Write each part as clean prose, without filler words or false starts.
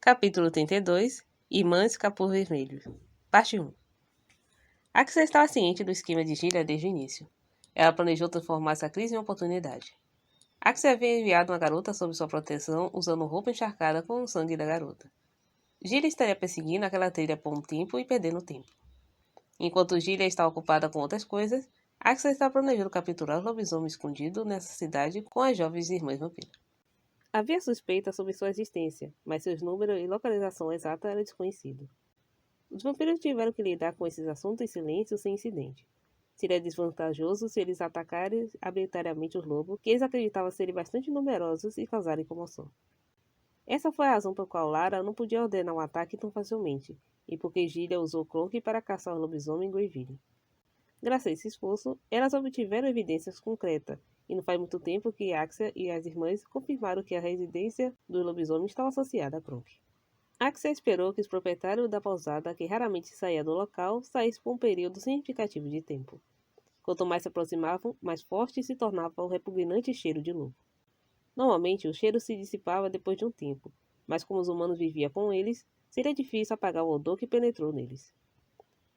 Capítulo 32 Irmãs Capuz Vermelho Parte 1 Axia estava ciente do esquema de Gillian desde o início. Ela planejou transformar essa crise em uma oportunidade. Axia havia enviado uma garota sob sua proteção usando roupa encharcada com o sangue da garota. Gillian estaria perseguindo aquela trilha por um tempo e perdendo tempo. Enquanto Gillian estava ocupada com outras coisas, Axia estava planejando capturar o lobisomem escondido nessa cidade com as jovens irmãs vampiras. Havia suspeita sobre sua existência, mas seus números e localização exata eram desconhecidos. Os vampiros tiveram que lidar com esses assuntos em silêncio sem incidente. Seria desvantajoso se eles atacarem arbitrariamente os lobos, que eles acreditavam serem bastante numerosos e causarem comoção. Essa foi a razão pela qual Lara não podia ordenar um ataque tão facilmente, e porque Gillian usou Cronk para caçar o lobisomem em Greyville. Graças a esse esforço, elas obtiveram evidências concretas, e não faz muito tempo que Axia e as irmãs confirmaram que a residência do lobisomem estava associada a Cronk. Axia esperou que os proprietários da pousada, que raramente saía do local, saíssem por um período significativo de tempo. Quanto mais se aproximavam, mais forte se tornava o repugnante cheiro de lobo. Normalmente, o cheiro se dissipava depois de um tempo, mas como os humanos viviam com eles, seria difícil apagar o odor que penetrou neles.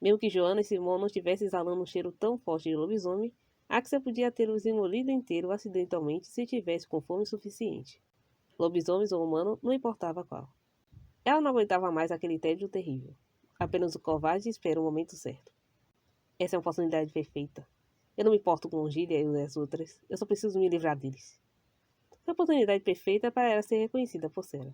Mesmo que Joanna e Simon não estivessem exalando um cheiro tão forte de lobisomem, Axia podia tê-los engolido inteiro acidentalmente se tivesse com fome suficiente. Lobisomens ou humano, não importava qual. Ela não aguentava mais aquele tédio terrível. Apenas o covarde espera o momento certo. Essa é uma oportunidade perfeita. Eu não me importo com Gillian e as outras. Eu só preciso me livrar deles. Foi a oportunidade perfeita para ela ser reconhecida por Sarah.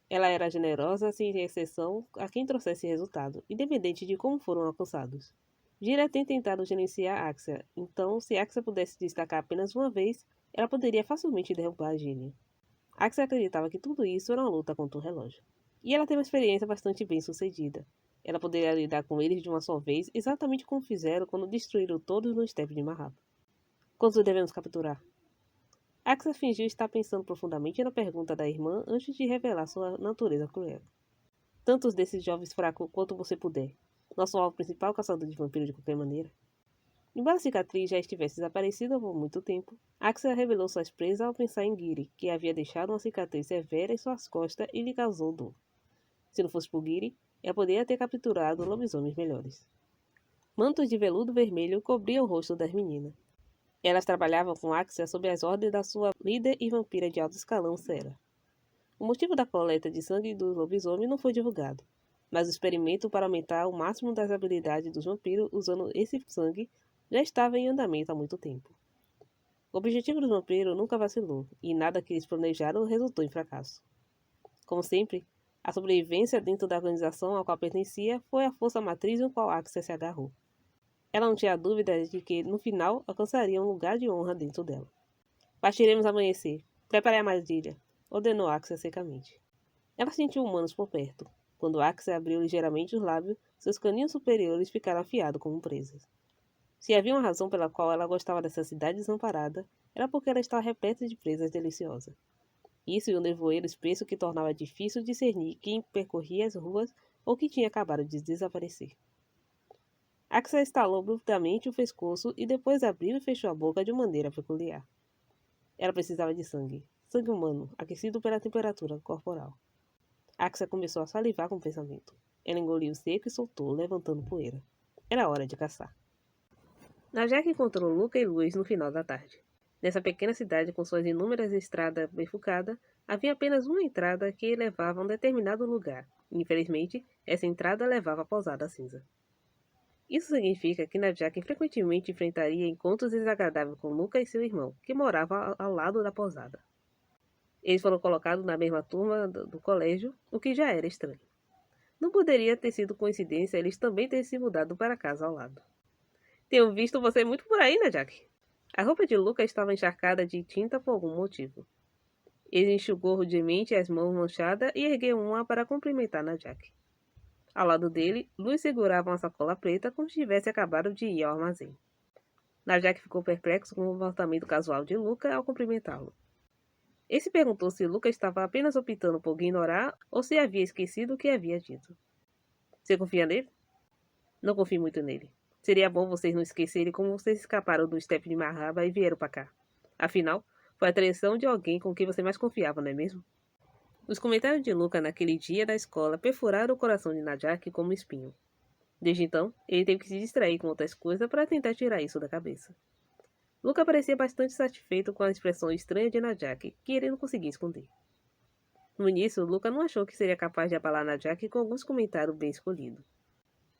Ela era generosa, sem exceção a quem trouxesse resultado, independente de como foram alcançados. Gillian tem tentado gerenciar Axia, então se Axia pudesse destacar apenas uma vez, ela poderia facilmente derrubar Gillian. Axia acreditava que tudo isso era uma luta contra o relógio. E ela teve uma experiência bastante bem sucedida. Ela poderia lidar com eles de uma só vez, exatamente como fizeram quando destruíram todos no Steppe de Mahab. Quantos devemos capturar? Axia fingiu estar pensando profundamente na pergunta da irmã antes de revelar sua natureza cruel. Tantos desses jovens fracos quanto você puder. Nosso alvo principal é o caçador de vampiros de qualquer maneira. Embora a cicatriz já estivesse desaparecida por muito tempo, Axia revelou sua surpresa ao pensar em Giri, que havia deixado uma cicatriz severa em suas costas e lhe causou dor. Se não fosse por Giri, ela poderia ter capturado lobisomens melhores. Mantos de veludo vermelho cobriam o rosto das meninas. Elas trabalhavam com Axia sob as ordens da sua líder e vampira de alto escalão, Sarah. O motivo da coleta de sangue do lobisomem não foi divulgado, mas o experimento para aumentar o máximo das habilidades dos vampiros usando esse sangue já estava em andamento há muito tempo. O objetivo dos vampiros nunca vacilou, e nada que eles planejaram resultou em fracasso. Como sempre, a sobrevivência dentro da organização à qual pertencia foi a força matriz no qual Axia se agarrou. Ela não tinha dúvida de que, no final, alcançaria um lugar de honra dentro dela. Partiremos amanhecer. Prepare a armadilha, ordenou Axia secamente. Ela sentiu humanos por perto. Quando Axia abriu ligeiramente os lábios, seus caninhos superiores ficaram afiados como presas. Se havia uma razão pela qual ela gostava dessa cidade desamparada, era porque ela estava repleta de presas deliciosas. Isso e um nevoeiro espesso que tornava difícil discernir quem percorria as ruas ou quem tinha acabado de desaparecer. Axia estalou bruscamente o pescoço e depois abriu e fechou a boca de maneira peculiar. Ela precisava de sangue. Sangue humano, aquecido pela temperatura corporal. Axia começou a salivar com o pensamento. Ela engoliu seco e soltou, levantando poeira. Era hora de caçar. Najak encontrou Luca e Luz no final da tarde. Nessa pequena cidade com suas inúmeras estradas bifurcadas, havia apenas uma entrada que levava a um determinado lugar. Infelizmente, essa entrada levava à Pousada Cinza. Isso significa que Najak frequentemente enfrentaria encontros desagradáveis com Luca e seu irmão, que morava ao lado da pousada. Eles foram colocados na mesma turma do colégio, o que já era estranho. Não poderia ter sido coincidência eles também terem se mudado para casa ao lado. Tenho visto você muito por aí, Najak. A roupa de Luca estava encharcada de tinta por algum motivo. Ele enxugou rudemente as mãos manchadas e ergueu uma para cumprimentar Najak. Ao lado dele, Luz segurava uma sacola preta como se tivesse acabado de ir ao armazém. Najak ficou perplexo com o comportamento casual de Luca ao cumprimentá-lo. Ele se perguntou se Luca estava apenas optando por ignorar ou se havia esquecido o que havia dito. Você confia nele? Não confio muito nele. Seria bom vocês não esquecerem como vocês escaparam do Steppe de Mahaba e vieram para cá. Afinal, foi a traição de alguém com quem você mais confiava, não é mesmo? Os comentários de Luca naquele dia da escola perfuraram o coração de Najak como um espinho. Desde então, ele teve que se distrair com outras coisas para tentar tirar isso da cabeça. Luca parecia bastante satisfeito com a expressão estranha de Najak, que ele não conseguia esconder. No início, Luca não achou que seria capaz de abalar Najak com alguns comentários bem escolhidos.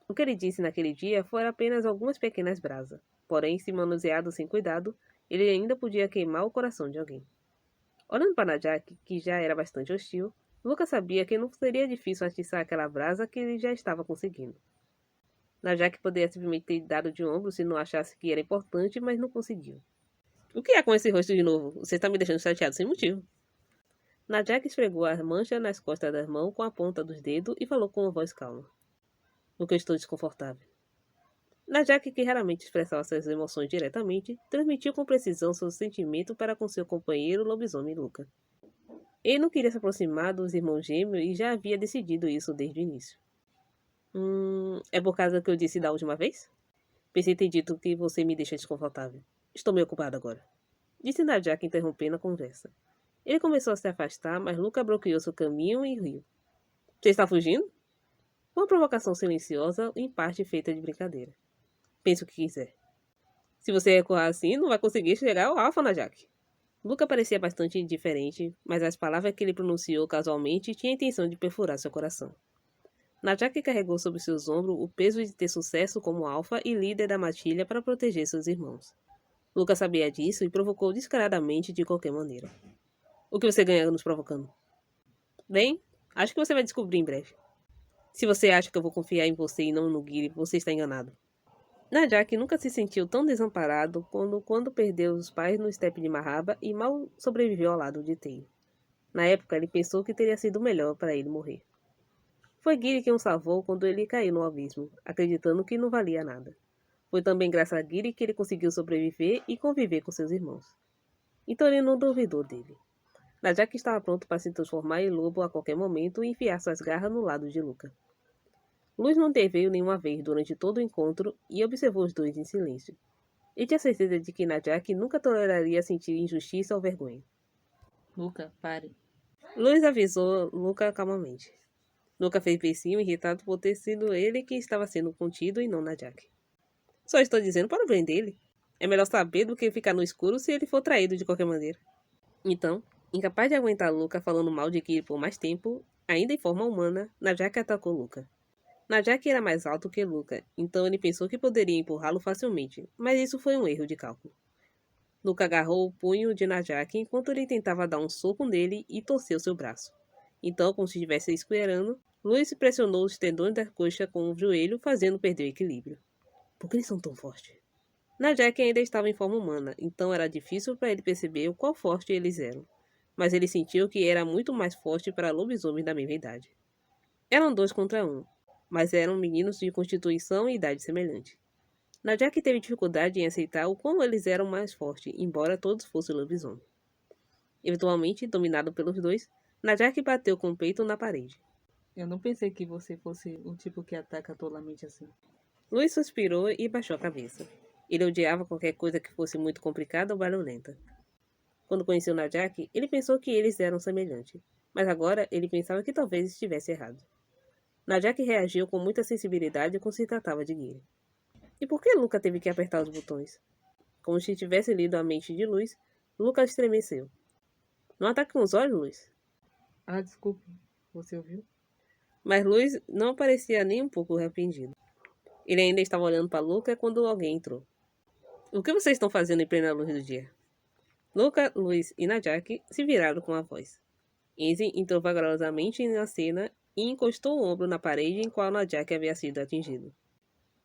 O que ele disse naquele dia foram apenas algumas pequenas brasas, porém, se manuseado sem cuidado, ele ainda podia queimar o coração de alguém. Olhando para Najak, que já era bastante hostil, Luca sabia que não seria difícil atiçar aquela brasa que ele já estava conseguindo. Najak poderia simplesmente ter dado de ombro se não achasse que era importante, mas não conseguiu. O que é com esse rosto de novo? Você está me deixando chateado sem motivo. Najak esfregou as manchas nas costas das mãos com a ponta dos dedos e falou com uma voz calma. Porque eu estou desconfortável. Najak, que raramente expressava suas emoções diretamente, transmitiu com precisão seus sentimentos para com seu companheiro lobisomem Luca. Ele não queria se aproximar dos irmãos gêmeos e já havia decidido isso desde o início. É por causa que eu disse da última vez? Pensei ter dito que você me deixa desconfortável. Estou meio ocupado agora. Disse Najak, interrompendo a conversa. Ele começou a se afastar, mas Luca bloqueou seu caminho e riu. Você está fugindo? Uma provocação silenciosa, em parte feita de brincadeira. Pense o que quiser. Se você recuar assim, não vai conseguir chegar ao alfa, Najak. Luca parecia bastante indiferente, mas as palavras que ele pronunciou casualmente tinham a intenção de perfurar seu coração. Najak carregou sobre seus ombros o peso de ter sucesso como alfa e líder da matilha para proteger seus irmãos. Luca sabia disso e provocou descaradamente de qualquer maneira. O que você ganha nos provocando? Bem, acho que você vai descobrir em breve. Se você acha que eu vou confiar em você e não no Giri, você está enganado. Najak nunca se sentiu tão desamparado quando perdeu os pais no estepe de Mahaba e mal sobreviveu ao lado de Tei. Na época, ele pensou que teria sido melhor para ele morrer. Foi Giri quem o salvou quando ele caiu no abismo, acreditando que não valia nada. Foi também graças a Giri que ele conseguiu sobreviver e conviver com seus irmãos. Então ele não duvidou dele. Najak estava pronto para se transformar em lobo a qualquer momento e enfiar suas garras no lado de Luca. Luz não interveio nenhuma vez durante todo o encontro e observou os dois em silêncio. Ele tinha certeza de que Najak nunca toleraria sentir injustiça ou vergonha. Luca, pare. Luz avisou Luca calmamente. Luca fez beicinho, irritado por ter sido ele que estava sendo contido e não Najak. Só estou dizendo para o bem dele. É melhor saber do que ficar no escuro se ele for traído de qualquer maneira. Então, incapaz de aguentar Luca falando mal de Giri por mais tempo, ainda em forma humana, Najak atacou Luca. Najak era mais alto que Luca, então ele pensou que poderia empurrá-lo facilmente, mas isso foi um erro de cálculo. Luca agarrou o punho de Najak enquanto ele tentava dar um soco nele e torceu seu braço. Então, como se estivesse esquerando, Luiz pressionou os tendões da coxa com o joelho, fazendo perder o equilíbrio. Por que eles são tão fortes? Najak ainda estava em forma humana, então era difícil para ele perceber o quão forte eles eram. Mas ele sentiu que era muito mais forte para lobisomens da mesma idade. Eram 2 contra 1, mas eram meninos de constituição e idade semelhante. Najak teve dificuldade em aceitar o quão eles eram mais fortes, embora todos fossem lobisomens. Eventualmente, dominado pelos dois, Najak bateu com o peito na parede. Eu não pensei que você fosse o tipo que ataca tolamente assim. Luiz suspirou e baixou a cabeça. Ele odiava qualquer coisa que fosse muito complicada ou barulhenta. Quando conheceu Najak, ele pensou que eles eram semelhantes, mas agora ele pensava que talvez estivesse errado. Najak reagiu com muita sensibilidade quando se tratava de Giri. E por que Luca teve que apertar os botões? Como se tivesse lido a mente de Luz, Luca estremeceu. Não ataque com os olhos, Luz? Ah, desculpe. Você ouviu? Mas Luz não parecia nem um pouco arrependido. Ele ainda estava olhando para Luca quando alguém entrou. O que vocês estão fazendo em plena luz do dia? Luca, Luz e Najak se viraram com a voz. Enzi entrou vagarosamente na cena e encostou o ombro na parede em qual Najak havia sido atingido.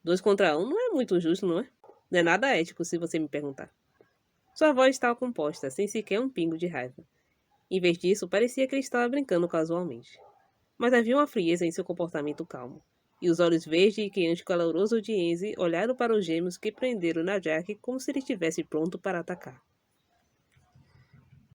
2 contra 1 não é muito justo, não é? Não é nada ético, se você me perguntar. Sua voz estava composta, sem sequer um pingo de raiva. Em vez disso, parecia que ele estava brincando casualmente. Mas havia uma frieza em seu comportamento calmo. E os olhos verdes e quente calorosos de Enzi olharam para os gêmeos que prenderam Najak como se ele estivesse pronto para atacar.